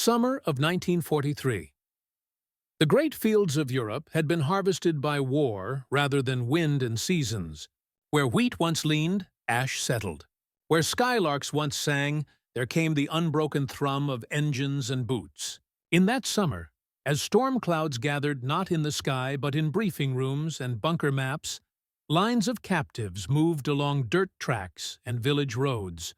Summer of 1943. The great fields of Europe had been harvested by war rather than wind and seasons. Where wheat once leaned, ash settled. Where skylarks once sang, there came the unbroken thrum of engines and boots. In that summer, as storm clouds gathered not in the sky but in briefing rooms and bunker maps, lines of captives moved along dirt tracks and village roads,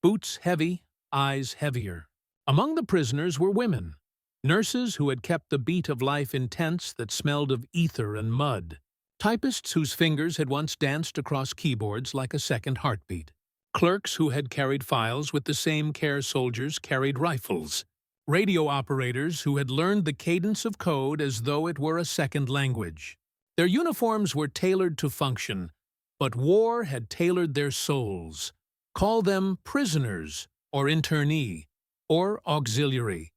boots heavy, eyes heavier. Among the prisoners were women, nurses who had kept the beat of life in tents that smelled of ether and mud, typists whose fingers had once danced across keyboards like a second heartbeat, clerks who had carried files with the same care soldiers carried rifles, radio operators who had learned the cadence of code as though it were a second language. Their uniforms were tailored to function, but war had tailored their souls. Call them prisoners, or internee, or auxiliary.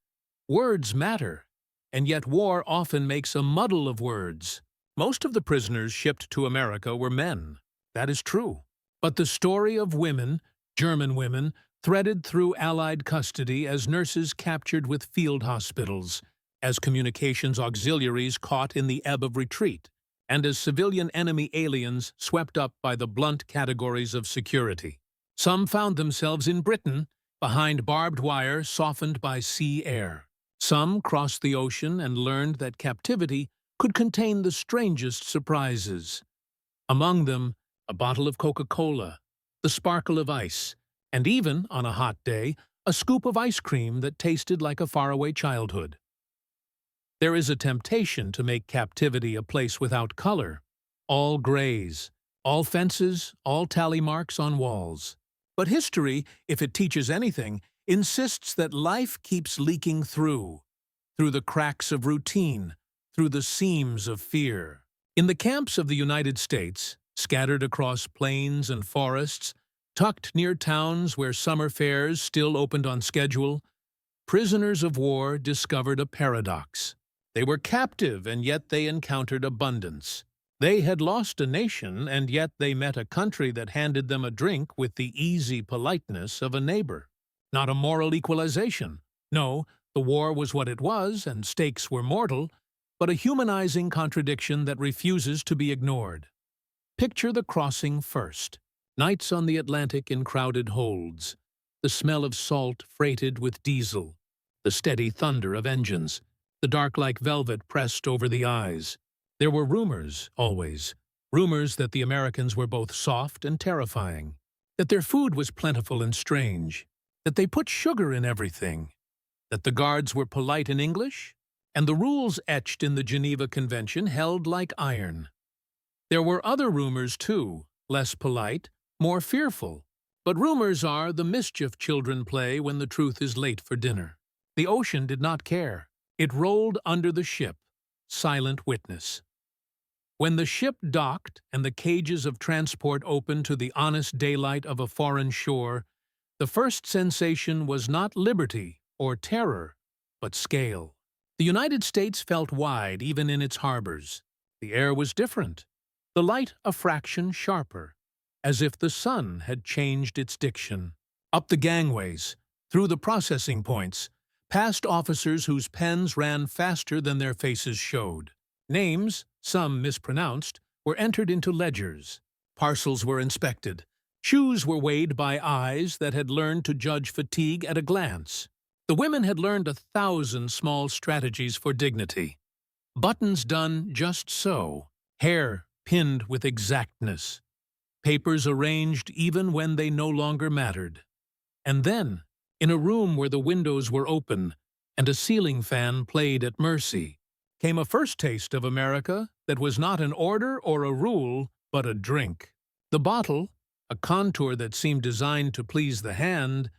Words matter, and yet war often makes a muddle of words. Most of the prisoners shipped to America were men. That is true. But the story of women, German women, threaded through Allied custody as nurses captured with field hospitals, as communications auxiliaries caught in the ebb of retreat, and as civilian enemy aliens swept up by the blunt categories of security. Some found themselves in Britain, behind barbed wire softened by sea air. Some crossed the ocean and learned that captivity could contain the strangest surprises. Among them, a bottle of Coca-Cola, the sparkle of ice, and even, on a hot day, a scoop of ice cream that tasted like a faraway childhood. There is a temptation to make captivity a place without color, all grays, all fences, all tally marks on walls. But history, if it teaches anything, insists that life keeps leaking through the cracks of routine, through the seams of fear. In the camps of the United States, scattered across plains and forests, tucked near towns where summer fairs still opened on schedule, prisoners of war discovered a paradox. They were captive, and yet they encountered abundance. They had lost a nation, and yet they met a country that handed them a drink with the easy politeness of a neighbor. Not a moral equalization. No, the war was what it was, and stakes were mortal, but a humanizing contradiction that refuses to be ignored. Picture the crossing first. Nights on the Atlantic in crowded holds. The smell of salt freighted with diesel. The steady thunder of engines. The dark like velvet pressed over the eyes. There were rumors, always. Rumors that the Americans were both soft and terrifying. That their food was plentiful and strange. That they put sugar in everything. That the guards were polite in English. And the rules etched in the Geneva Convention held like iron. There were other rumors, too, less polite, more fearful. But rumors are the mischief children play when the truth is late for dinner. The ocean did not care. It rolled under the ship, silent witness. When the ship docked and the cages of transport opened to the honest daylight of a foreign shore, the first sensation was not liberty or terror, but scale. The United States felt wide even in its harbors. The air was different, the light a fraction sharper, as if the sun had changed its diction. Up the gangways, through the processing points, past officers whose pens ran faster than their faces showed. Names, some mispronounced, were entered into ledgers. Parcels were inspected. Shoes were weighed by eyes that had learned to judge fatigue at a glance. The women had learned 1,000 small strategies for dignity. Buttons done just so, hair pinned with exactness, papers arranged even when they no longer mattered. And then, in a room where the windows were open and a ceiling fan played at mercy, came a first taste of America that was not an order or a rule, but a drink. The bottle, a contour that seemed designed to please the hand,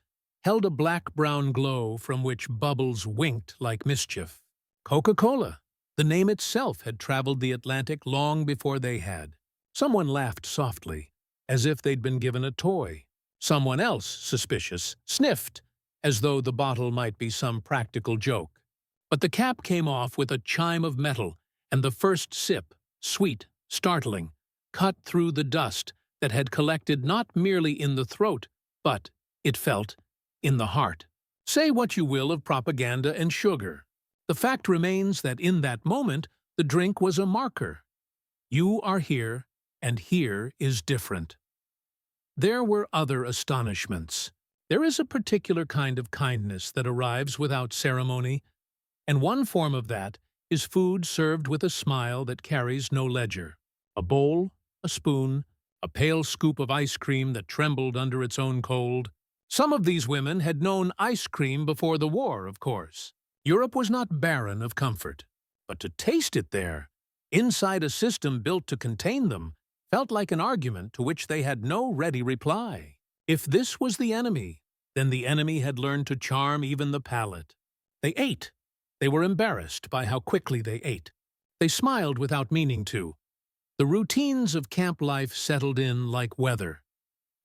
held a black-brown glow from which bubbles winked like mischief. Coca-Cola. The name itself had traveled the Atlantic long before they had. Someone laughed softly, as if they'd been given a toy. Someone else, suspicious, sniffed, as though the bottle might be some practical joke. But the cap came off with a chime of metal, and the first sip, sweet, startling, cut through the dust that had collected not merely in the throat, but, it felt, in the heart. Say what you will of propaganda and sugar. The fact remains that in that moment, the drink was a marker. You are here, and here is different. There were other astonishments. There is a particular kind of kindness that arrives without ceremony, and one form of that is food served with a smile that carries no ledger. A bowl, a spoon, a pale scoop of ice cream that trembled under its own cold. Some of these women had known ice cream before the war, of course. Europe was not barren of comfort, but to taste it there, inside a system built to contain them, felt like an argument to which they had no ready reply. If this was the enemy, then the enemy had learned to charm even the palate. They ate. They were embarrassed by how quickly they ate. They smiled without meaning to. The routines of camp life settled in like weather.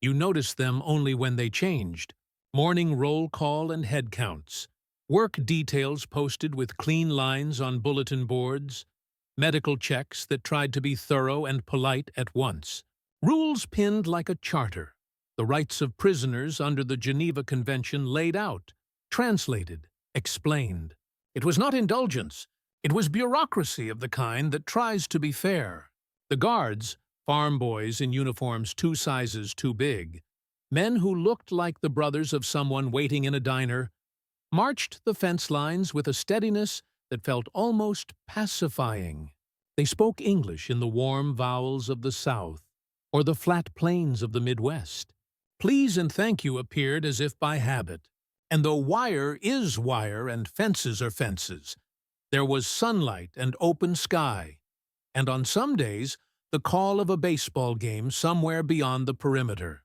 You noticed them only when they changed. Morning roll call and head counts. Work details posted with clean lines on bulletin boards. Medical checks that tried to be thorough and polite at once. Rules pinned like a charter. The rights of prisoners under the Geneva Convention laid out, translated, explained. It was not indulgence. It was bureaucracy of the kind that tries to be fair. The guards, farm boys in uniforms 2 sizes too big, men who looked like the brothers of someone waiting in a diner, marched the fence lines with a steadiness that felt almost pacifying. They spoke English in the warm vowels of the South, or the flat plains of the Midwest. Please and thank you appeared as if by habit. And though wire is wire and fences are fences, there was sunlight and open sky, and on some days, the call of a baseball game somewhere beyond the perimeter.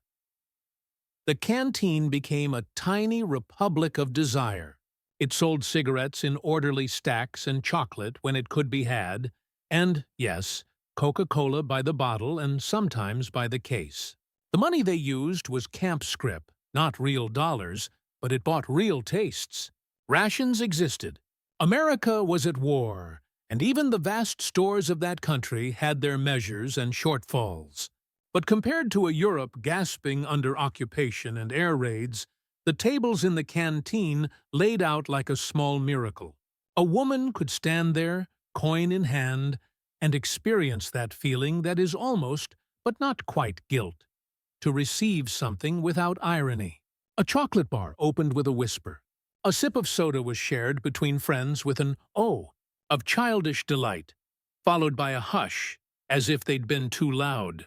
The canteen became a tiny republic of desire. It sold cigarettes in orderly stacks and chocolate when it could be had, and, yes, Coca-Cola by the bottle and sometimes by the case. The money they used was camp scrip, not real dollars, but it bought real tastes. Rations existed. America was at war, and even the vast stores of that country had their measures and shortfalls. But compared to a Europe gasping under occupation and air raids, the tables in the canteen laid out like a small miracle. A woman could stand there, coin in hand, and experience that feeling that is almost, but not quite guilt, to receive something without irony. A chocolate bar opened with a whisper. A sip of soda was shared between friends with an "oh" of childish delight, followed by a hush, as if they'd been too loud.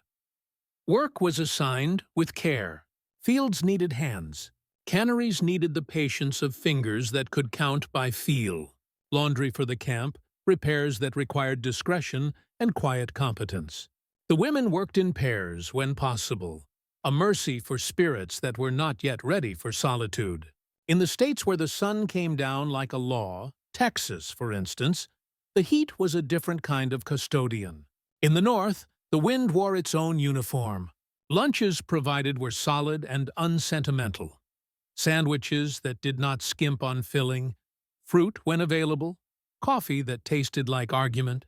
Work was assigned with care. Fields needed hands. Canneries needed the patience of fingers that could count by feel. Laundry for the camp, repairs that required discretion and quiet competence. The women worked in pairs when possible, a mercy for spirits that were not yet ready for solitude. In the states where the sun came down like a law, Texas, for instance, the heat was a different kind of custodian. In the north, the wind wore its own uniform. Lunches provided were solid and unsentimental. Sandwiches that did not skimp on filling, fruit when available, coffee that tasted like argument.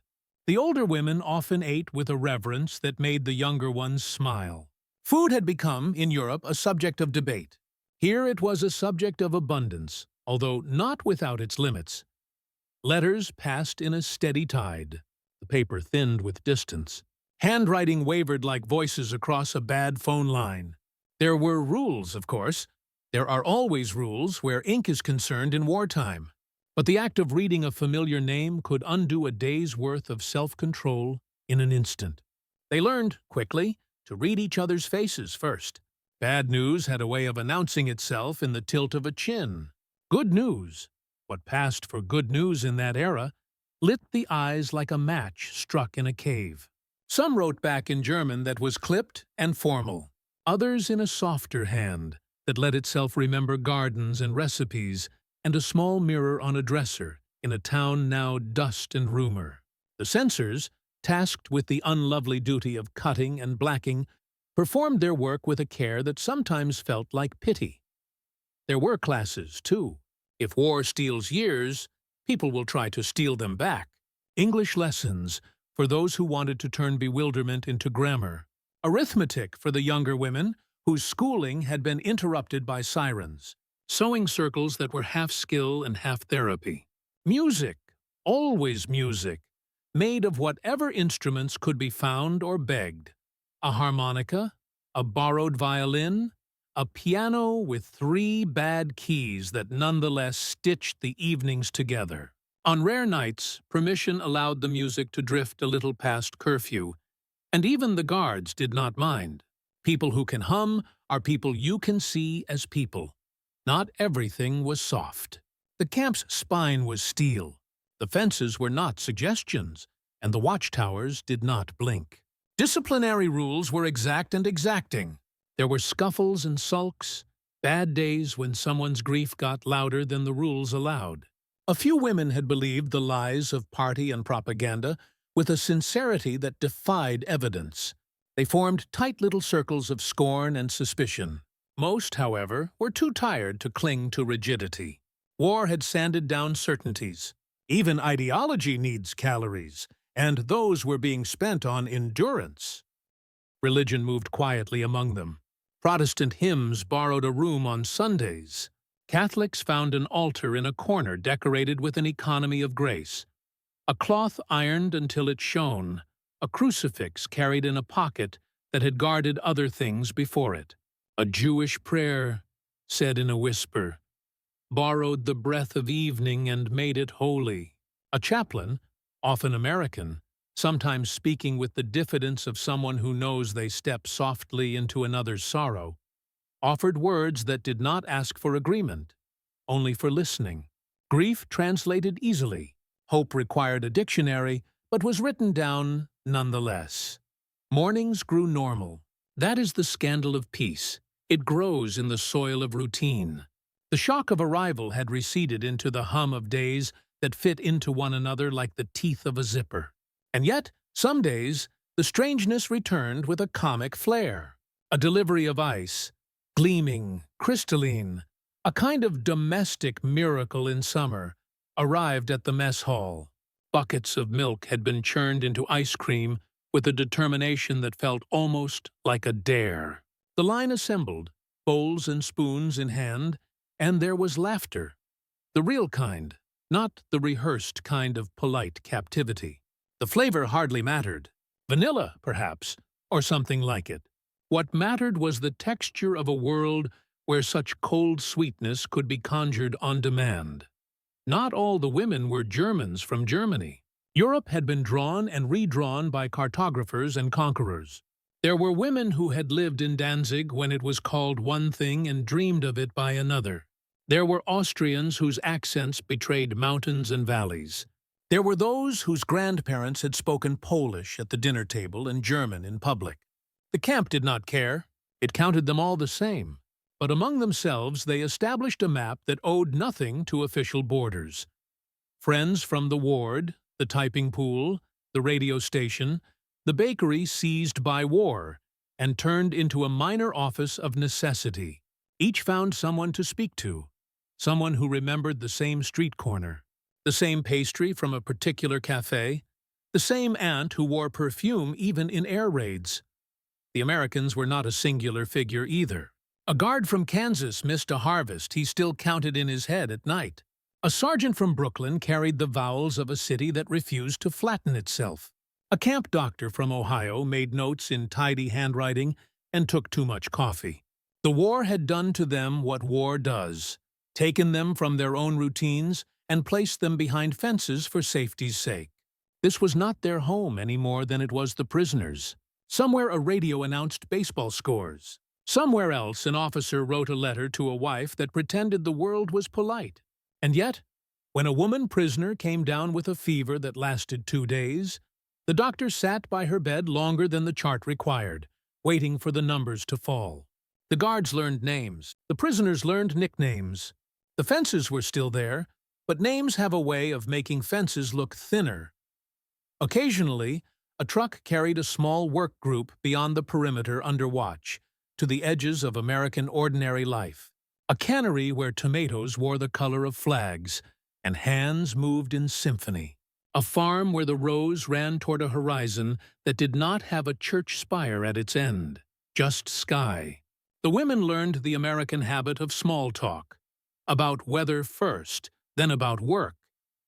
The older women often ate with a reverence that made the younger ones smile. Food had become, in Europe, a subject of debate. Here it was a subject of abundance, although not without its limits. Letters passed in a steady tide. The paper thinned with distance. Handwriting wavered like voices across a bad phone line. There were rules, of course. There are always rules where ink is concerned in wartime. But the act of reading a familiar name could undo a day's worth of self-control in an instant. They learned, quickly, to read each other's faces first. Bad news had a way of announcing itself in the tilt of a chin. Good news, what passed for good news in that era, lit the eyes like a match struck in a cave. Some wrote back in German that was clipped and formal, others in a softer hand that let itself remember gardens and recipes and a small mirror on a dresser in a town now dust and rumor. The censors, tasked with the unlovely duty of cutting and blacking, performed their work with a care that sometimes felt like pity. There were classes, too. If war steals years, people will try to steal them back. English lessons for those who wanted to turn bewilderment into grammar. Arithmetic for the younger women whose schooling had been interrupted by sirens. sewing circles that were half skill and half therapy. Music, always music, made of whatever instruments could be found or begged. A harmonica, a borrowed violin, a piano with 3 bad keys that nonetheless stitched the evenings together. On rare nights, permission allowed the music to drift a little past curfew, and even the guards did not mind. People who can hum are people you can see as people. Not everything was soft. The camp's spine was steel. The fences were not suggestions, and the watchtowers did not blink. Disciplinary rules were exact and exacting. There were scuffles and sulks, bad days when someone's grief got louder than the rules allowed. A few women had believed the lies of party and propaganda with a sincerity that defied evidence. They formed tight little circles of scorn and suspicion. Most, however, were too tired to cling to rigidity. War had sanded down certainties. Even ideology needs calories, and those were being spent on endurance. Religion moved quietly among them. Protestant hymns borrowed a room on Sundays. Catholics found an altar in a corner decorated with an economy of grace. A cloth ironed until it shone, a crucifix carried in a pocket that had guarded other things before it. A Jewish prayer, said in a whisper, borrowed the breath of evening and made it holy. A chaplain, often American, sometimes speaking with the diffidence of someone who knows they step softly into another's sorrow, offered words that did not ask for agreement, only for listening. Grief translated easily. Hope required a dictionary, but was written down nonetheless. Mornings grew normal. That is the scandal of peace. It grows in the soil of routine. The shock of arrival had receded into the hum of days that fit into one another like the teeth of a zipper. And yet, some days, the strangeness returned with a comic flair. A delivery of ice, gleaming, crystalline, a kind of domestic miracle in summer, arrived at the mess hall. Buckets of milk had been churned into ice cream with a determination that felt almost like a dare. The line assembled, bowls and spoons in hand, and there was laughter. The real kind, not the rehearsed kind of polite captivity. The flavor hardly mattered. Vanilla, perhaps, or something like it. What mattered was the texture of a world where such cold sweetness could be conjured on demand. Not all the women were Germans from Germany. Europe had been drawn and redrawn by cartographers and conquerors. There were women who had lived in Danzig when it was called one thing and dreamed of it by another. There were Austrians whose accents betrayed mountains and valleys. There were those whose grandparents had spoken Polish at the dinner table and German in public. The camp did not care. It counted them all the same. But among themselves they established a map that owed nothing to official borders. Friends from the ward, the typing pool, the radio station, the bakery seized by war, and turned into a minor office of necessity. Each found someone to speak to, someone who remembered the same street corner, the same pastry from a particular cafe, the same aunt who wore perfume even in air raids. The Americans were not a singular figure either. A guard from Kansas missed a harvest he still counted in his head at night. A sergeant from Brooklyn carried the vowels of a city that refused to flatten itself. A camp doctor from Ohio made notes in tidy handwriting and took too much coffee. The war had done to them what war does, taken them from their own routines and placed them behind fences for safety's sake. This was not their home any more than it was the prisoners. Somewhere a radio announced baseball scores. Somewhere else an officer wrote a letter to a wife that pretended the world was polite. And yet, when a woman prisoner came down with a fever that lasted 2 days, the doctor sat by her bed longer than the chart required, waiting for the numbers to fall. The guards learned names. The prisoners learned nicknames. The fences were still there, but names have a way of making fences look thinner. Occasionally, a truck carried a small work group beyond the perimeter under watch, to the edges of American ordinary life. A cannery where tomatoes wore the color of flags, and hands moved in symphony. A farm where the rose ran toward a horizon that did not have a church spire at its end, just sky. The women learned the American habit of small talk. about weather first, then about work,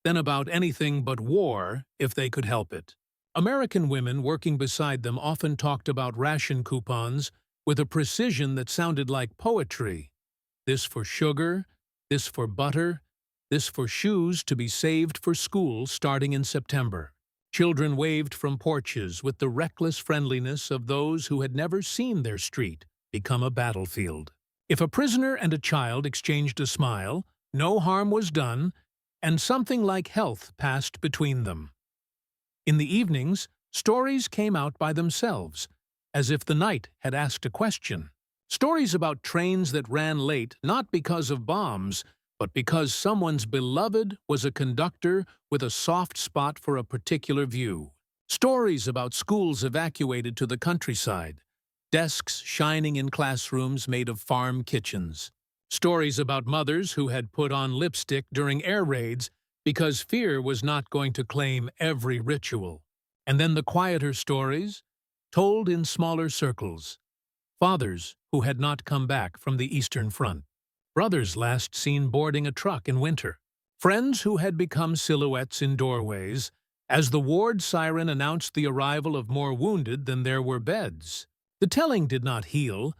then about anything but war if they could help it. American women working beside them often talked about ration coupons with a precision that sounded like poetry. This for sugar, this for butter, this for shoes to be saved for school starting in September. Children waved from porches with the reckless friendliness of those who had never seen their street become a battlefield. If a prisoner and a child exchanged a smile, no harm was done, and something like health passed between them. In the evenings, stories came out by themselves, as if the night had asked a question. Stories about trains that ran late not because of bombs, but because someone's beloved was a conductor with a soft spot for a particular view. Stories about schools evacuated to the countryside, desks shining in classrooms made of farm kitchens. Stories about mothers who had put on lipstick during air raids because fear was not going to claim every ritual. And then the quieter stories, told in smaller circles. Fathers who had not come back from the Eastern Front. Brothers last seen boarding a truck in winter. Friends who had become silhouettes in doorways as the ward siren announced the arrival of more wounded than there were beds. The telling did not heal,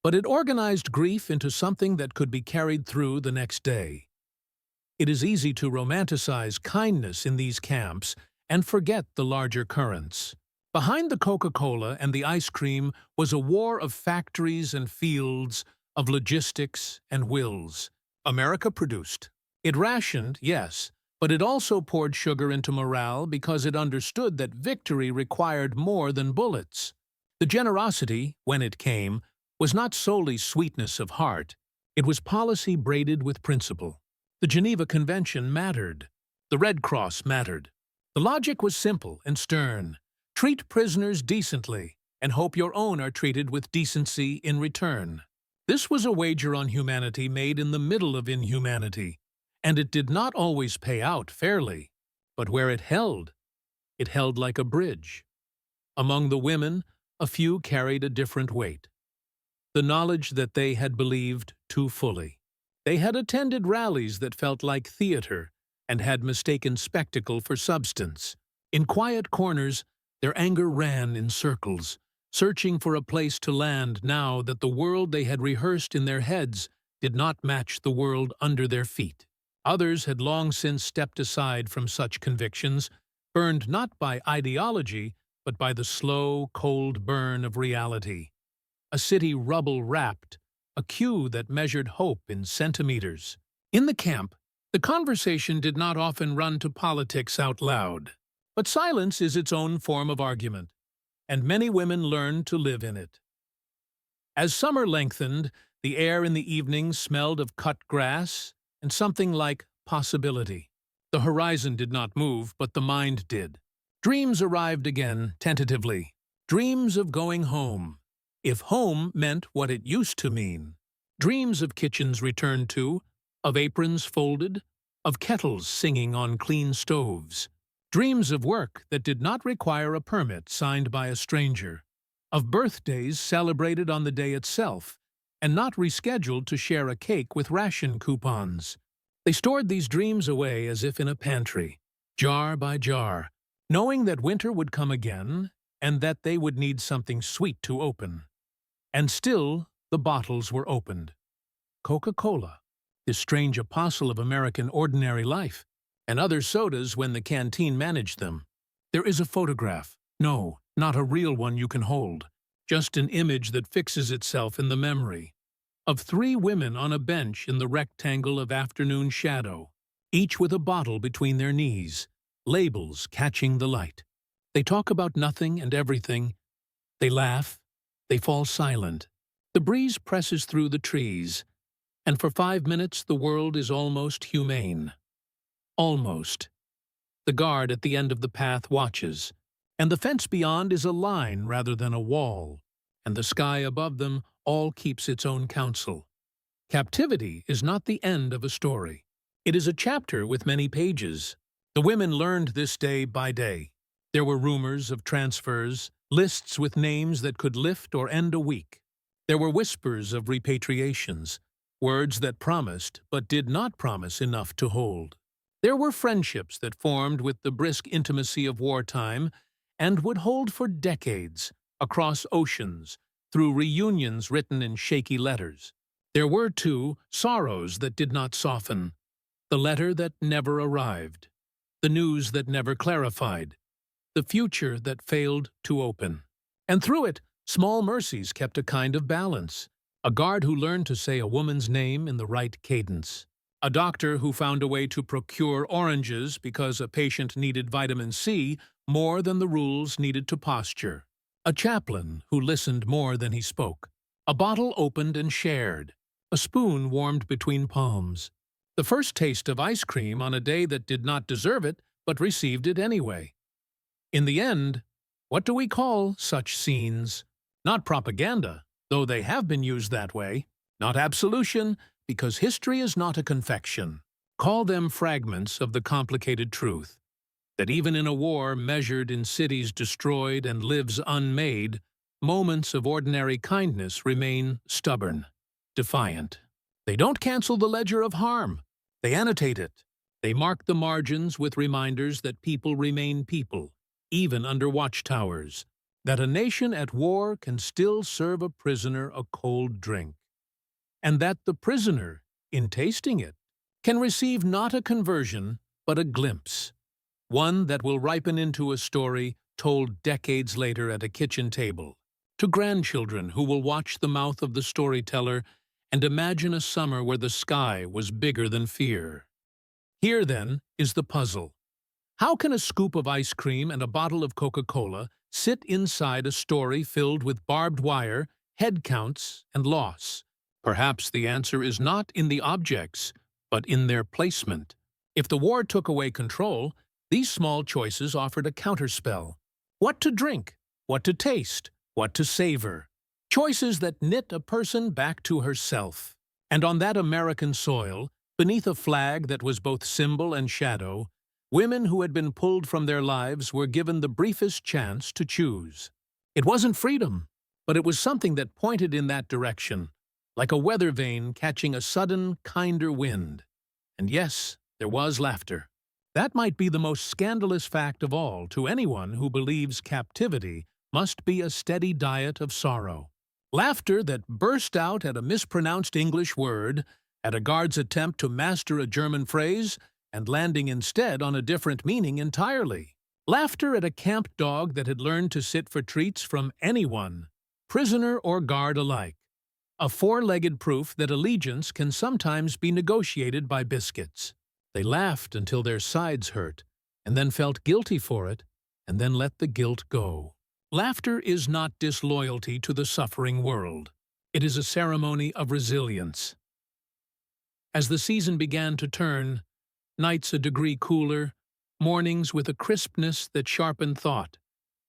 but it organized grief into something that could be carried through the next day. It is easy to romanticize kindness in these camps and forget the larger currents. Behind the Coca-Cola and the ice cream was a war of factories and fields, of logistics and wills. America produced. It rationed, yes, but it also poured sugar into morale because it understood that victory required more than bullets. The generosity, when it came, was not solely sweetness of heart. It was policy braided with principle. The Geneva Convention mattered. The Red Cross mattered. The logic was simple and stern. Treat prisoners decently, and hope your own are treated with decency in return. This was a wager on humanity made in the middle of inhumanity, and it did not always pay out fairly, but where it held like a bridge. Among the women, a few carried a different weight. The knowledge that they had believed too fully. They had attended rallies that felt like theater and had mistaken spectacle for substance. In quiet corners, their anger ran in circles, searching for a place to land now that the world they had rehearsed in their heads did not match the world under their feet. Others had long since stepped aside from such convictions, burned not by ideology, but by the slow, cold burn of reality. A city rubble-wrapped, a queue that measured hope in centimeters. In the camp, the conversation did not often run to politics out loud, but silence is its own form of argument, and many women learned to live in it. As summer lengthened, the air in the evenings smelled of cut grass and something like possibility. The horizon did not move, but the mind did. Dreams arrived again, tentatively. Dreams of going home, if home meant what it used to mean. Dreams of kitchens returned to, of aprons folded, of kettles singing on clean stoves. Dreams of work that did not require a permit signed by a stranger. Of birthdays celebrated on the day itself, and not rescheduled to share a cake with ration coupons. They stored these dreams away as if in a pantry, jar by jar, knowing that winter would come again and that they would need something sweet to open. And still, the bottles were opened. Coca-Cola, this strange apostle of American ordinary life, and other sodas when the canteen managed them. There is a photograph. No, not a real one you can hold. Just an image that fixes itself in the memory. Of 3 women on a bench in the rectangle of afternoon shadow, each with a bottle between their knees, labels catching the light. They talk about nothing and everything. They laugh. They fall silent. The breeze presses through the trees, and for 5 minutes the world is almost humane. Almost. The guard at the end of the path watches, and the fence beyond is a line rather than a wall, and the sky above them all keeps its own counsel. Captivity is not the end of a story. It is a chapter with many pages. The women learned this day by day. There were rumors of transfers, lists with names that could lift or end a week. There were whispers of repatriations, words that promised but did not promise enough to hold. There were friendships that formed with the brisk intimacy of wartime and would hold for decades, across oceans, through reunions written in shaky letters. There were, too, sorrows that did not soften, the letter that never arrived, the news that never clarified, the future that failed to open. And through it, small mercies kept a kind of balance. A guard who learned to say a woman's name in the right cadence. A doctor who found a way to procure oranges because a patient needed vitamin C more than the rules needed to posture. A chaplain who listened more than he spoke. A bottle opened and shared. A spoon warmed between palms. The first taste of ice cream on a day that did not deserve it but received it anyway. In the end, what do we call such scenes? Not propaganda, though they have been used that way. Not absolution, because history is not a confection. Call them fragments of the complicated truth, that even in a war measured in cities destroyed and lives unmade, moments of ordinary kindness remain stubborn, defiant. They don't cancel the ledger of harm. They annotate it. They mark the margins with reminders that people remain people, even under watchtowers, that a nation at war can still serve a prisoner a cold drink, and that the prisoner, in tasting it, can receive not a conversion, but a glimpse, one that will ripen into a story told decades later at a kitchen table, to grandchildren who will watch the mouth of the storyteller and imagine a summer where the sky was bigger than fear. Here, then, is the puzzle. How can a scoop of ice cream and a bottle of Coca-Cola sit inside a story filled with barbed wire, head counts, and loss? Perhaps the answer is not in the objects, but in their placement. If the war took away control, these small choices offered a counterspell. What to drink, what to taste, what to savor. Choices that knit a person back to herself. And on that American soil, beneath a flag that was both symbol and shadow, women who had been pulled from their lives were given the briefest chance to choose. It wasn't freedom, but it was something that pointed in that direction, like a weather vane catching a sudden, kinder wind. And yes, there was laughter. That might be the most scandalous fact of all to anyone who believes captivity must be a steady diet of sorrow. Laughter that burst out at a mispronounced English word, at a guard's attempt to master a German phrase, and landing instead on a different meaning entirely. Laughter at a camp dog that had learned to sit for treats from anyone, prisoner or guard alike. A four-legged proof that allegiance can sometimes be negotiated by biscuits. They laughed until their sides hurt, and then felt guilty for it, and then let the guilt go. Laughter is not disloyalty to the suffering world. It is a ceremony of resilience. As the season began to turn, nights a degree cooler, mornings with a crispness that sharpened thought,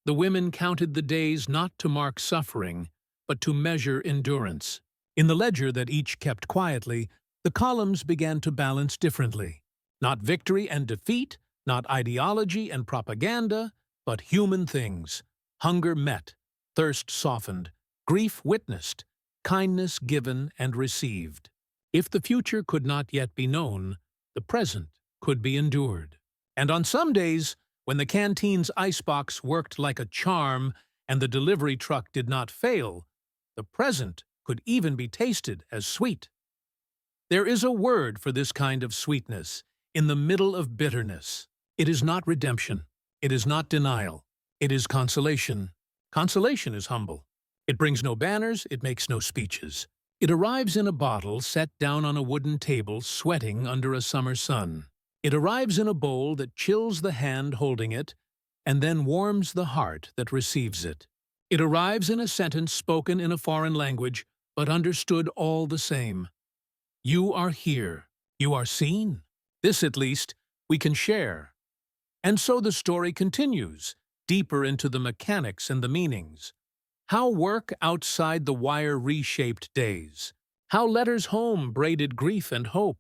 the women counted the days not to mark suffering, but to measure endurance. In the ledger that each kept quietly, the columns began to balance differently. Not victory and defeat, not ideology and propaganda, but human things. Hunger met, thirst softened, grief witnessed, kindness given and received. If the future could not yet be known, the present could be endured. And on some days, when the canteen's icebox worked like a charm and the delivery truck did not fail, the present could even be tasted as sweet. There is a word for this kind of sweetness, in the middle of bitterness. It is not redemption. It is not denial. It is consolation. Consolation is humble. It brings no banners, it makes no speeches. It arrives in a bottle set down on a wooden table sweating under a summer sun. It arrives in a bowl that chills the hand holding it and then warms the heart that receives it. It arrives in a sentence spoken in a foreign language but understood all the same. You are here. You are seen. This, at least, we can share. And so the story continues, deeper into the mechanics and the meanings. How work outside the wire reshaped days. How letters home braided grief and hope.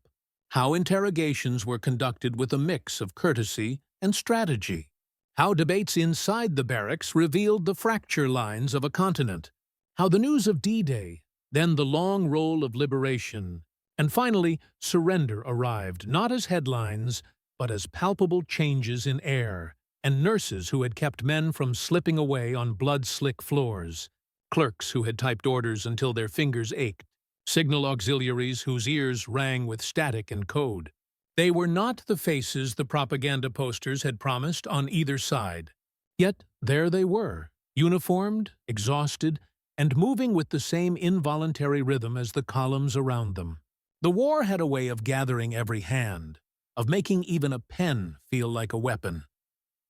How interrogations were conducted with a mix of courtesy and strategy. How debates inside the barracks revealed the fracture lines of a continent. How the news of D-Day, then the long roll of liberation, And finally, surrender arrived, not as headlines, but as palpable changes in air, and nurses who had kept men from slipping away on blood-slick floors, clerks who had typed orders until their fingers ached, signal auxiliaries whose ears rang with static and code. They were not the faces the propaganda posters had promised on either side. Yet there they were, uniformed, exhausted, and moving with the same involuntary rhythm as the columns around them. The war had a way of gathering every hand, of making even a pen feel like a weapon.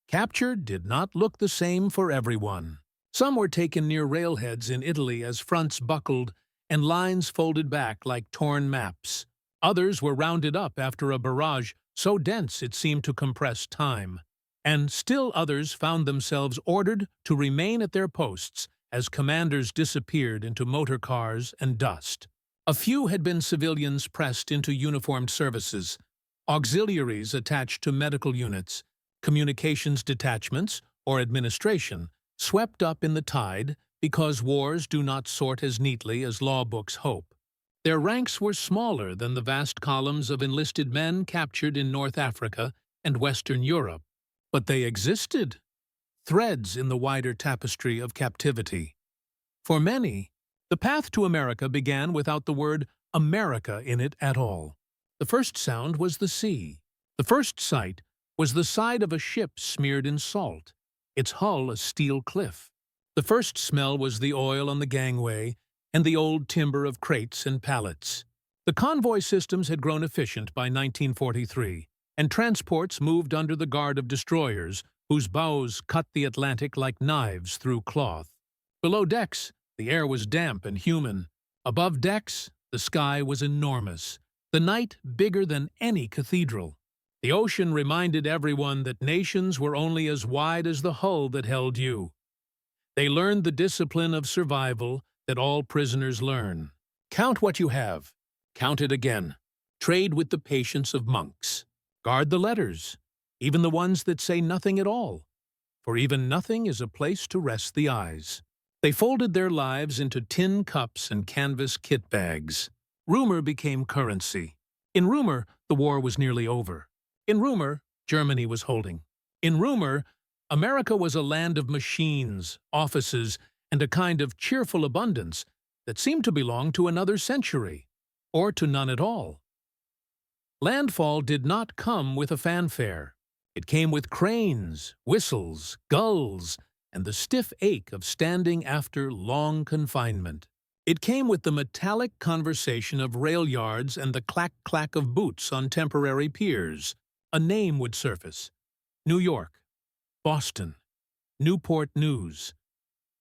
Capture did not look the same for everyone. Some were taken near railheads in Italy as fronts buckled and lines folded back like torn maps. Others were rounded up after a barrage so dense it seemed to compress time. And still others found themselves ordered to remain at their posts as commanders disappeared into motor cars and dust. A few had been civilians pressed into uniformed services, auxiliaries attached to medical units, communications detachments, or administration, swept up in the tide because wars do not sort as neatly as law books hope. Their ranks were smaller than the vast columns of enlisted men captured in North Africa and Western Europe, but they existed, threads in the wider tapestry of captivity. For many, the path to America began without the word America in it at all. The first sound was the sea. The first sight was the side of a ship smeared in salt, its hull a steel cliff. The first smell was the oil on the gangway and the old timber of crates and pallets. The convoy systems had grown efficient by 1943, and transports moved under the guard of destroyers whose bows cut the Atlantic like knives through cloth. Below decks, the air was damp and human. Above decks, the sky was enormous, the night bigger than any cathedral. The ocean reminded everyone that nations were only as wide as the hull that held you. They learned the discipline of survival that all prisoners learn. Count what you have. Count it again. Trade with the patience of monks. Guard the letters, even the ones that say nothing at all, for even nothing is a place to rest the eyes. They folded their lives into tin cups and canvas kit bags. Rumor became currency. In rumor, the war was nearly over. In rumor, Germany was holding. In rumor, America was a land of machines, offices, and a kind of cheerful abundance that seemed to belong to another century, or to none at all. Landfall did not come with a fanfare. It came with cranes, whistles, gulls, and the stiff ache of standing after long confinement. It came with the metallic conversation of rail yards and the clack-clack of boots on temporary piers. A name would surface. New York, Boston, Newport News.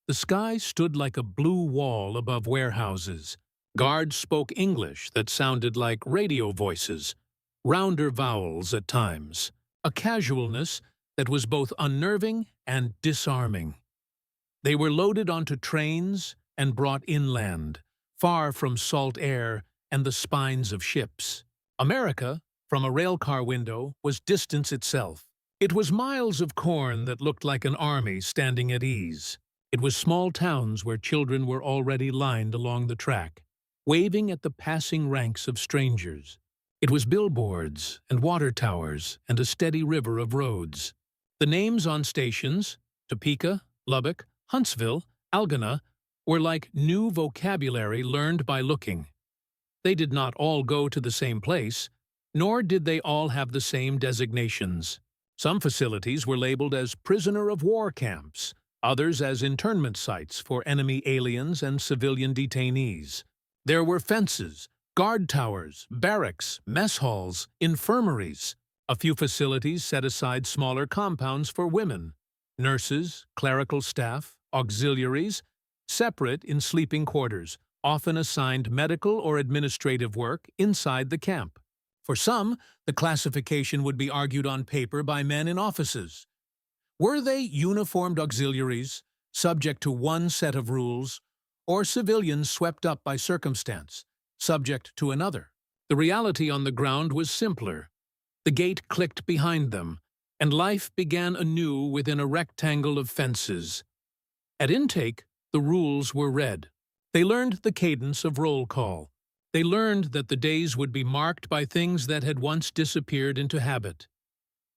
The sky stood like a blue wall above warehouses. Guards spoke English that sounded like radio voices, rounder vowels at times, a casualness that was both unnerving and disarming. They were loaded onto trains and brought inland, far from salt air and the spines of ships. America, from a railcar window, was distance itself. It was miles of corn that looked like an army standing at ease. It was small towns where children were already lined along the track, waving at the passing ranks of strangers. It was billboards and water towers and a steady river of roads. The names on stations, Topeka, Lubbock, Huntsville, Algona, were like new vocabulary learned by looking. They did not all go to the same place, nor did they all have the same designations. Some facilities were labeled as prisoner of war camps, others as internment sites for enemy aliens and civilian detainees. There were fences, guard towers, barracks, mess halls, infirmaries. A few facilities set aside smaller compounds for women, nurses, clerical staff, auxiliaries, separate in sleeping quarters, often assigned medical or administrative work inside the camp. For some, the classification would be argued on paper by men in offices. Were they uniformed auxiliaries, subject to one set of rules, or civilians swept up by circumstance, subject to another? The reality on the ground was simpler. The gate clicked behind them, and life began anew within a rectangle of fences. At intake, the rules were read. They learned the cadence of roll call. They learned that the days would be marked by things that had once disappeared into habit.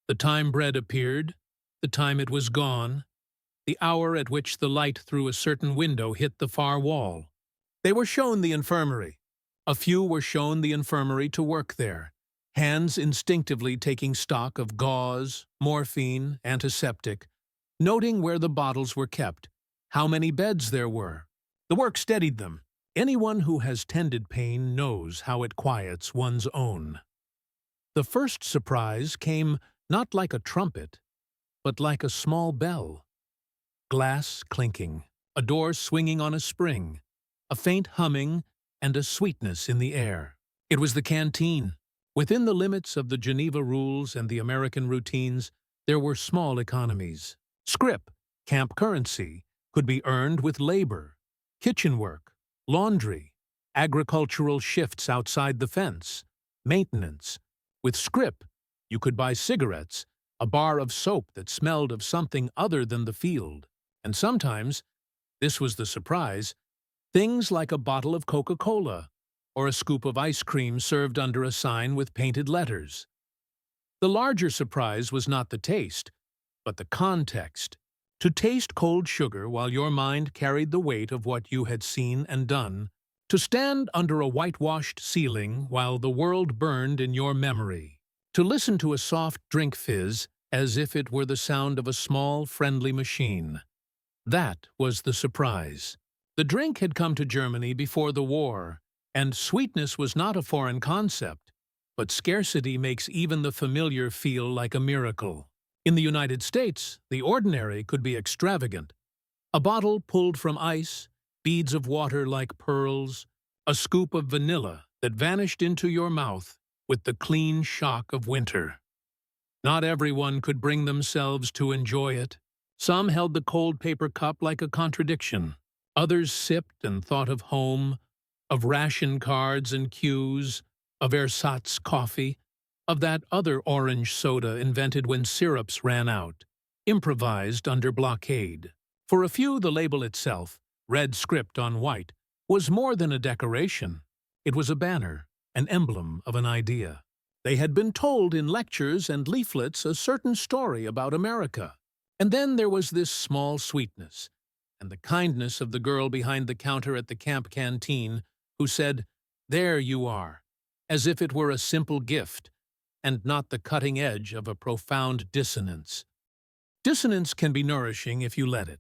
The time bread appeared, the time it was gone, the hour at which the light through a certain window hit the far wall. They were shown the infirmary. A few were shown the infirmary to work there, hands instinctively taking stock of gauze, morphine, antiseptic, noting where the bottles were kept, how many beds there were. The work steadied them. Anyone who has tended pain knows how it quiets one's own. The first surprise came not like a trumpet, but like a small bell. Glass clinking, a door swinging on a spring, a faint humming, and a sweetness in the air. It was the canteen. Within the limits of the Geneva rules and the American routines, there were small economies. Scrip, camp currency, could be earned with labor, kitchen work, laundry, agricultural shifts outside the fence, maintenance. With scrip, you could buy cigarettes, a bar of soap that smelled of something other than the field, and sometimes, this was the surprise, things like a bottle of Coca-Cola or a scoop of ice cream served under a sign with painted letters. The larger surprise was not the taste, but the context. To taste cold sugar while your mind carried the weight of what you had seen and done, to stand under a whitewashed ceiling while the world burned in your memory, to listen to a soft drink fizz as if it were the sound of a small, friendly machine. That was the surprise. The drink had come to Germany before the war, and sweetness was not a foreign concept, but scarcity makes even the familiar feel like a miracle. In the United States, the ordinary could be extravagant. A bottle pulled from ice, beads of water like pearls, a scoop of vanilla that vanished into your mouth with the clean shock of winter. Not everyone could bring themselves to enjoy it. Some held the cold paper cup like a contradiction. Others sipped and thought of home, of ration cards and queues, of ersatz coffee, of that other orange soda invented when syrups ran out, improvised under blockade. For a few, the label itself, red script on white, was more than a decoration. It was a banner, an emblem of an idea. They had been told in lectures and leaflets a certain story about America. And then there was this small sweetness, and the kindness of the girl behind the counter at the camp canteen who said, "There you are," as if it were a simple gift, and not the cutting edge of a profound dissonance. Dissonance can be nourishing if you let it.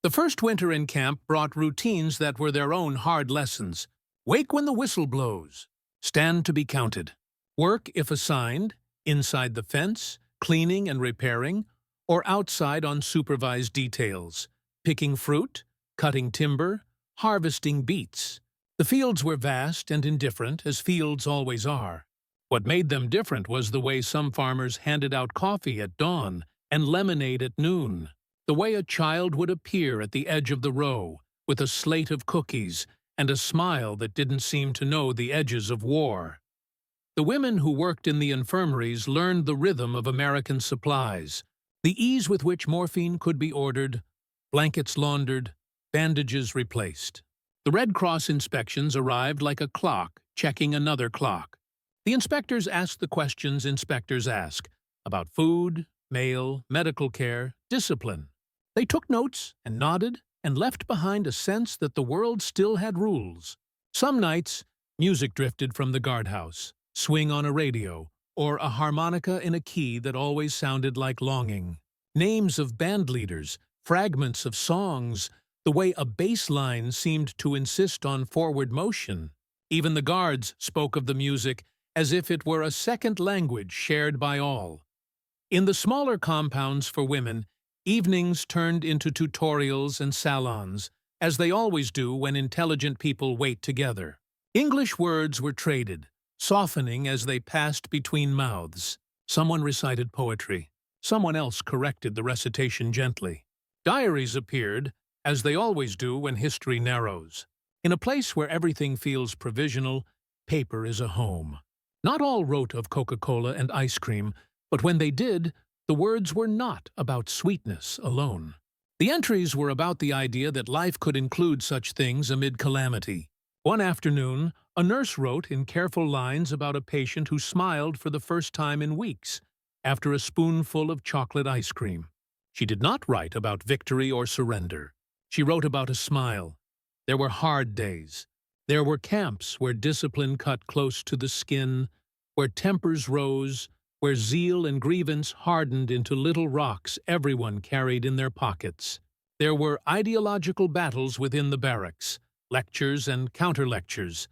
The first winter in camp brought routines that were their own hard lessons. Wake when the whistle blows. Stand to be counted. Work if assigned, inside the fence, cleaning and repairing, or outside on supervised details, picking fruit, cutting timber, harvesting beets. The fields were vast and indifferent, as fields always are. What made them different was the way some farmers handed out coffee at dawn and lemonade at noon, the way a child would appear at the edge of the row with a slate of cookies and a smile that didn't seem to know the edges of war. The women who worked in the infirmaries learned the rhythm of American supplies, the ease with which morphine could be ordered, blankets laundered, bandages replaced. The Red Cross inspections arrived like a clock checking another clock. The inspectors asked the questions inspectors ask, about food, mail, medical care, discipline. They took notes and nodded and left behind a sense that the world still had rules. Some nights, music drifted from the guardhouse, swing on a radio, or a harmonica in a key that always sounded like longing. Names of band leaders, fragments of songs, the way a bass line seemed to insist on forward motion. Even the guards spoke of the music as if it were a second language shared by all. In the smaller compounds for women, evenings turned into tutorials and salons, as they always do when intelligent people wait together. English words were traded, softening as they passed between mouths. Someone recited poetry. Someone else corrected the recitation gently. Diaries appeared, as they always do when history narrows. In a place where everything feels provisional, paper is a home. Not all wrote of Coca-Cola and ice cream, but when they did, the words were not about sweetness alone. The entries were about the idea that life could include such things amid calamity. One afternoon, a nurse wrote in careful lines about a patient who smiled for the first time in weeks after a spoonful of chocolate ice cream. She did not write about victory or surrender. She wrote about a smile. There were hard days. There were camps where discipline cut close to the skin, where tempers rose, where zeal and grievance hardened into little rocks everyone carried in their pockets. There were ideological battles within the barracks, lectures and counter-lectures,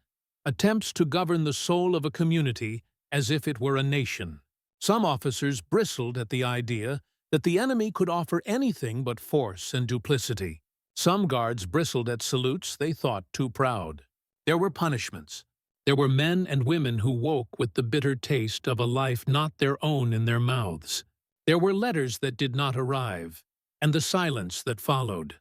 attempts to govern the soul of a community as if it were a nation. Some officers bristled at the idea that the enemy could offer anything but force and duplicity. Some guards bristled at salutes they thought too proud. There were punishments. There were men and women who woke with the bitter taste of a life not their own in their mouths. There were letters that did not arrive, and the silence that followed.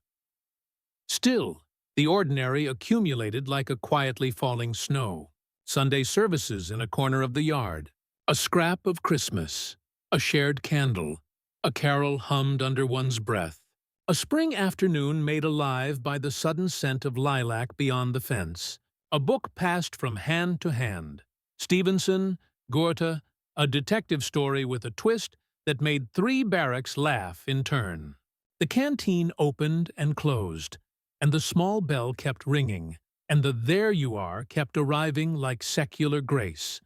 Still, the ordinary accumulated like a quietly falling snow. Sunday services in a corner of the yard, a scrap of Christmas, a shared candle, a carol hummed under one's breath, a spring afternoon made alive by the sudden scent of lilac beyond the fence, a book passed from hand to hand. Stevenson, Goethe, a detective story with a twist that made 3 barracks laugh in turn. The canteen opened and closed, and the small bell kept ringing, and the "there you are" kept arriving like secular grace.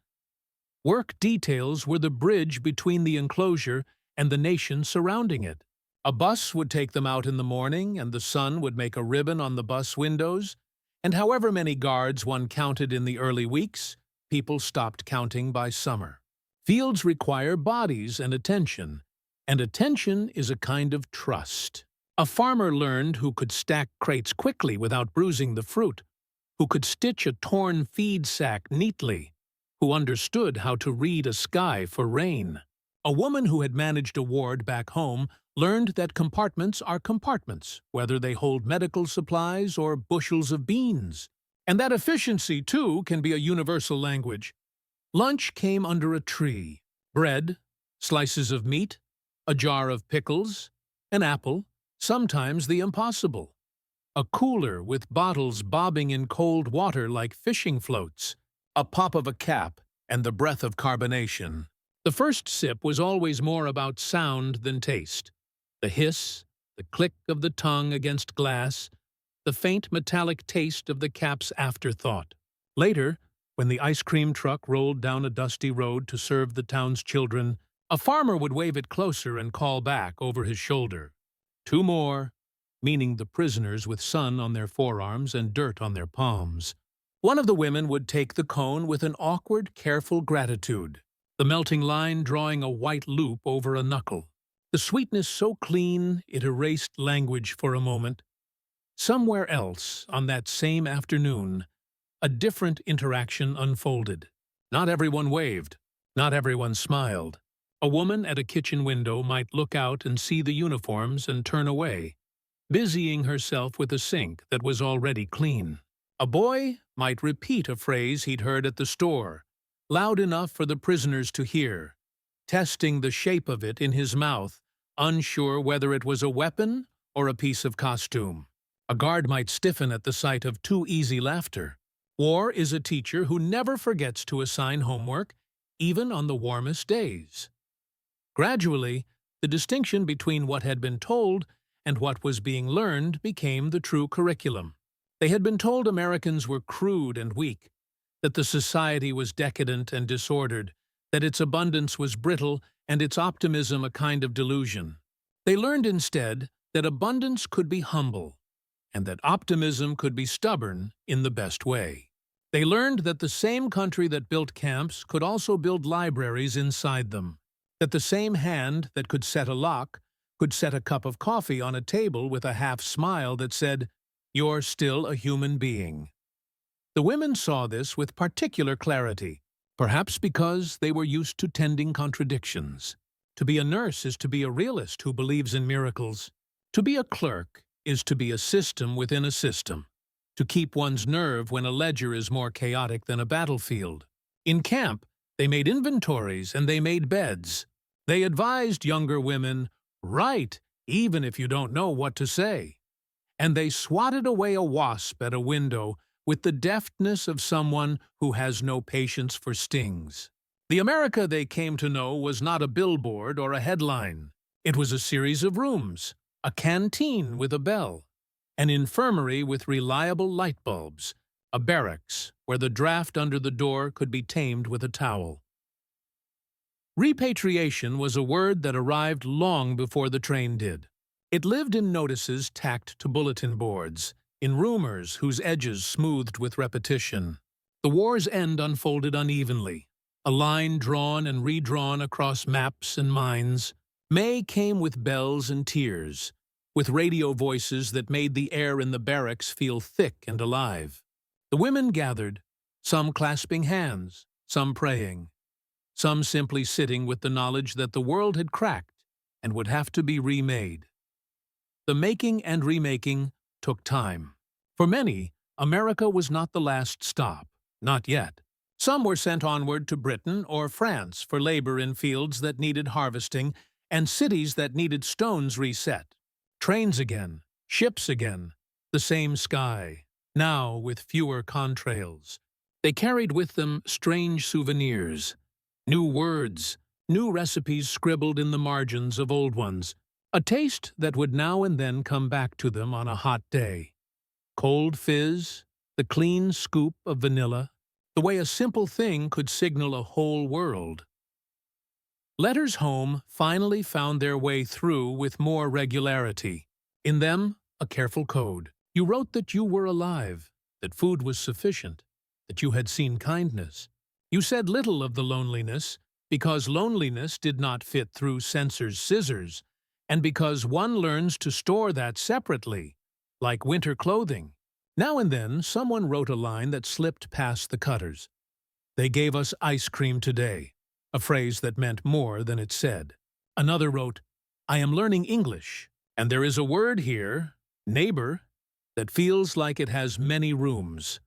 Work details were the bridge between the enclosure and the nation surrounding it. A bus would take them out in the morning, and the sun would make a ribbon on the bus windows, and however many guards one counted in the early weeks, people stopped counting by summer. Fields require bodies and attention is a kind of trust. A farmer learned who could stack crates quickly without bruising the fruit, who could stitch a torn feed sack neatly, who understood how to read a sky for rain. A woman who had managed a ward back home learned that compartments are compartments, whether they hold medical supplies or bushels of beans, and that efficiency, too, can be a universal language. Lunch came under a tree. Bread, slices of meat, a jar of pickles, an apple, sometimes the impossible. A cooler with bottles bobbing in cold water like fishing floats, a pop of a cap, and the breath of carbonation. The first sip was always more about sound than taste. The hiss, the click of the tongue against glass, the faint metallic taste of the cap's afterthought. Later, when the ice cream truck rolled down a dusty road to serve the town's children, a farmer would wave it closer and call back over his shoulder, "2 more," meaning the prisoners with sun on their forearms and dirt on their palms. One of the women would take the cone with an awkward, careful gratitude, the melting line drawing a white loop over a knuckle. The sweetness so clean it erased language for a moment. Somewhere else, on that same afternoon, a different interaction unfolded. Not everyone waved. Not everyone smiled. A woman at a kitchen window might look out and see the uniforms and turn away, busying herself with a sink that was already clean. A boy might repeat a phrase he'd heard at the store, loud enough for the prisoners to hear, testing the shape of it in his mouth, unsure whether it was a weapon or a piece of costume. A guard might stiffen at the sight of too easy laughter. War is a teacher who never forgets to assign homework, even on the warmest days. Gradually, the distinction between what had been told and what was being learned became the true curriculum. They had been told Americans were crude and weak, that the society was decadent and disordered, that its abundance was brittle and its optimism a kind of delusion. They learned instead that abundance could be humble, and that optimism could be stubborn in the best way. They learned that the same country that built camps could also build libraries inside them, that the same hand that could set a lock could set a cup of coffee on a table with a half-smile that said, "You're still a human being." The women saw this with particular clarity, perhaps because they were used to tending contradictions. To be a nurse is to be a realist who believes in miracles. To be a clerk is to be a system within a system, to keep one's nerve when a ledger is more chaotic than a battlefield. In camp, they made inventories and they made beds. They advised younger women, "Write, even if you don't know what to say." And they swatted away a wasp at a window with the deftness of someone who has no patience for stings. The America they came to know was not a billboard or a headline. It was a series of rooms, a canteen with a bell, an infirmary with reliable light bulbs, a barracks where the draft under the door could be tamed with a towel. Repatriation was a word that arrived long before the train did. It lived in notices tacked to bulletin boards, in rumors whose edges smoothed with repetition. The war's end unfolded unevenly, a line drawn and redrawn across maps and minds. May came with bells and tears, with radio voices that made the air in the barracks feel thick and alive. The women gathered, some clasping hands, some praying, some simply sitting with the knowledge that the world had cracked and would have to be remade. The making and remaking took time. For many, America was not the last stop, not yet. Some were sent onward to Britain or France for labor in fields that needed harvesting and cities that needed stones reset. Trains again, ships again, the same sky, now with fewer contrails. They carried with them strange souvenirs, new words, new recipes scribbled in the margins of old ones, a taste that would now and then come back to them on a hot day. Cold fizz, the clean scoop of vanilla, the way a simple thing could signal a whole world. Letters home finally found their way through with more regularity. In them, a careful code. You wrote that you were alive, that food was sufficient, that you had seen kindness. You said little of the loneliness, because loneliness did not fit through censors' scissors, and because one learns to store that separately, like winter clothing. Now and then, someone wrote a line that slipped past the cutters. They gave us ice cream today, a phrase that meant more than it said. Another wrote, I am learning English, and there is a word here, neighbor, that feels like it has many rooms.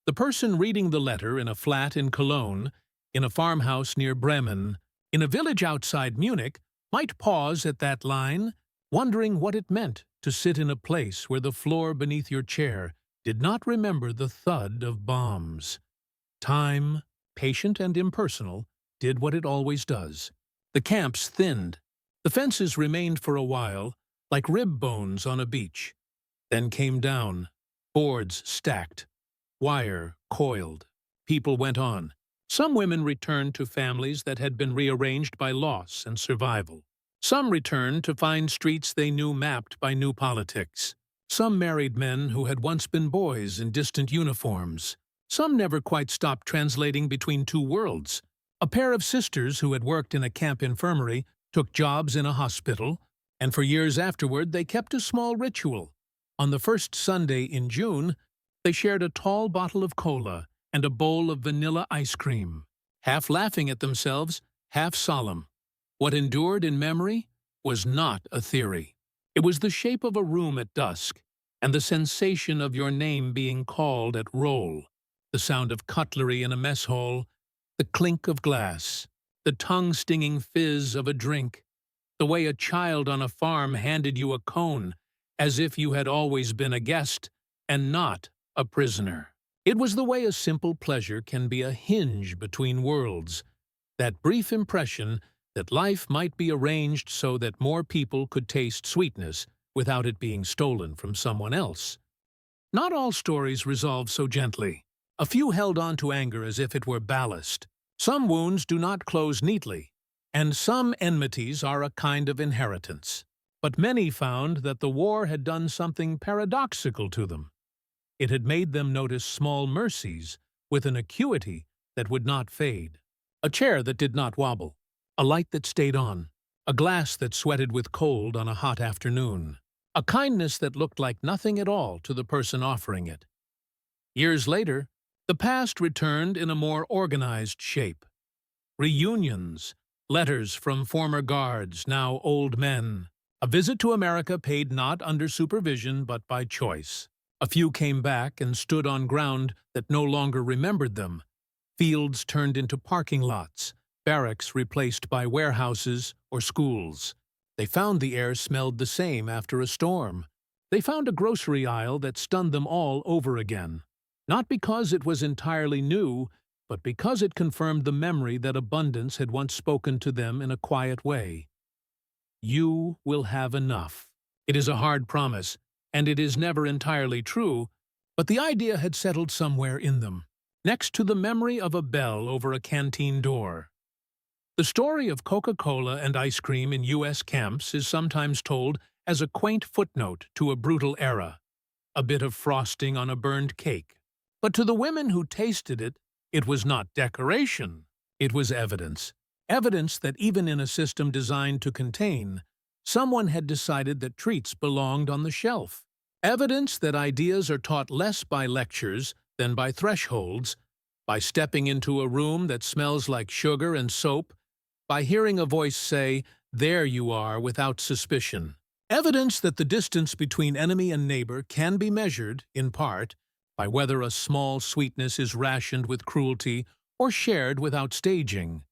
The person reading the letter in a flat in Cologne, in a farmhouse near Bremen, in a village outside Munich, might pause at that line, wondering what it meant to sit in a place where the floor beneath your chair did not remember the thud of bombs. Time, patient and impersonal, did what it always does. The camps thinned. The fences remained for a while, like rib bones on a beach, then came down, boards stacked, wire coiled. People went on. Some women returned to families that had been rearranged by loss and survival. Some returned to find streets they knew mapped by new politics. Some married men who had once been boys in distant uniforms. Some never quite stopped translating between two worlds. A pair of sisters who had worked in a camp infirmary took jobs in a hospital, and for years afterward they kept a small ritual. On the first Sunday in June, they shared a tall bottle of cola and a bowl of vanilla ice cream, half laughing at themselves, half solemn. What endured in memory was not a theory. It was the shape of a room at dusk, and the sensation of your name being called at roll, the sound of cutlery in a mess hall, the clink of glass, the tongue-stinging fizz of a drink, the way a child on a farm handed you a cone, as if you had always been a guest and not a prisoner. It was the way a simple pleasure can be a hinge between worlds, that brief impression that life might be arranged so that more people could taste sweetness without it being stolen from someone else. Not all stories resolve so gently. A few held on to anger as if it were ballast. Some wounds do not close neatly, and some enmities are a kind of inheritance. But many found that the war had done something paradoxical to them. It had made them notice small mercies with an acuity that would not fade. A chair that did not wobble, a light that stayed on, a glass that sweated with cold on a hot afternoon, a kindness that looked like nothing at all to the person offering it. Years later, the past returned in a more organized shape. Reunions, letters from former guards, now old men. A visit to America paid not under supervision but by choice. A few came back and stood on ground that no longer remembered them. Fields turned into parking lots, barracks replaced by warehouses or schools. They found the air smelled the same after a storm. They found a grocery aisle that stunned them all over again. not because it was entirely new, but because it confirmed the memory that abundance had once spoken to them in a quiet way. You will have enough. It is a hard promise, and it is never entirely true, but the idea had settled somewhere in them, next to the memory of a bell over a canteen door. The story of Coca-Cola and ice cream in U.S. camps is sometimes told as a quaint footnote to a brutal era, a bit of frosting on a burned cake. But to the women who tasted it, it was not decoration. It was evidence. Evidence that even in a system designed to contain, someone had decided that treats belonged on the shelf. Evidence that ideas are taught less by lectures than by thresholds, by stepping into a room that smells like sugar and soap, by hearing a voice say, "There you are," without suspicion. Evidence that the distance between enemy and neighbor can be measured, in part, by whether a small sweetness is rationed with cruelty or shared without staging.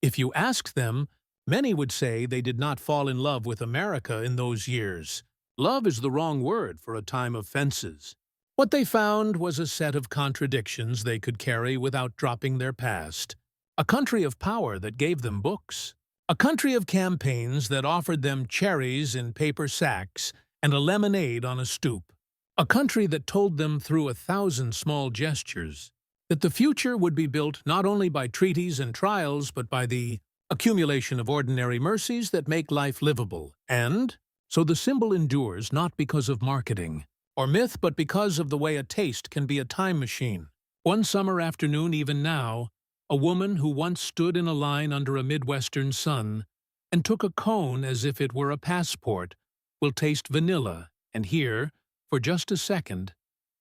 If you asked them, many would say they did not fall in love with America in those years. Love is the wrong word for a time of fences. What they found was a set of contradictions they could carry without dropping their past. A country of power that gave them books. A country of campaigns that offered them cherries in paper sacks and a lemonade on a stoop. A country that told them through 1,000 small gestures that the future would be built not only by treaties and trials but by the accumulation of ordinary mercies that make life livable. And so the symbol endures not because of marketing or myth but because of the way a taste can be a time machine. One summer afternoon, even now, a woman who once stood in a line under a Midwestern sun and took a cone as if it were a passport will taste vanilla and hear, for just a second,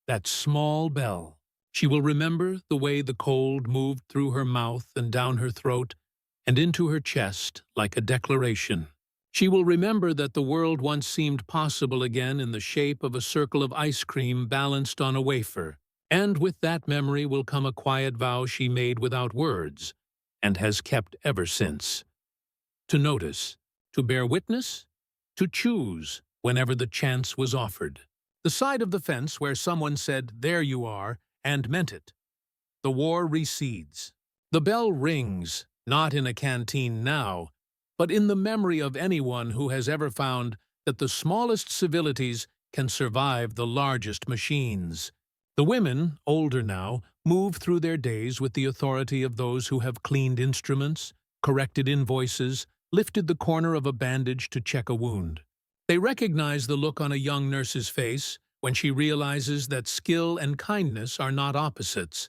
that small bell. She will remember the way the cold moved through her mouth and down her throat and into her chest like a declaration. She will remember that the world once seemed possible again in the shape of a circle of ice cream balanced on a wafer. And with that memory will come a quiet vow she made without words, and has kept ever since. To notice, to bear witness, to choose whenever the chance was offered. The side of the fence where someone said, "There you are," and meant it. The war recedes. The bell rings, not in a canteen now, but in the memory of anyone who has ever found that the smallest civilities can survive the largest machines. The women, older now, move through their days with the authority of those who have cleaned instruments, corrected invoices, lifted the corner of a bandage to check a wound. They recognize the look on a young nurse's face when she realizes that skill and kindness are not opposites,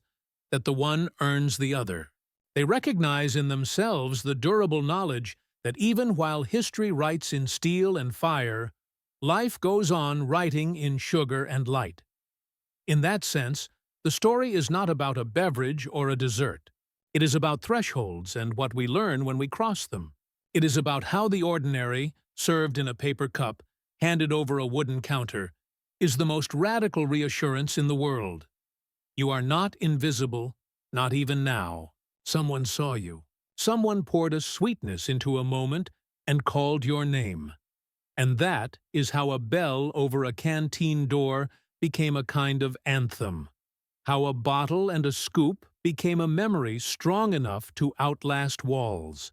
that the one earns the other. They recognize in themselves the durable knowledge that even while history writes in steel and fire, life goes on writing in sugar and light. In that sense, the story is not about a beverage or a dessert. It is about thresholds and what we learn when we cross them. It is about how the ordinary, served in a paper cup, handed over a wooden counter, is the most radical reassurance in the world. You are not invisible, not even now. Someone saw you. Someone poured a sweetness into a moment and called your name. And that is how a bell over a canteen door became a kind of anthem. How a bottle and a scoop became a memory strong enough to outlast walls.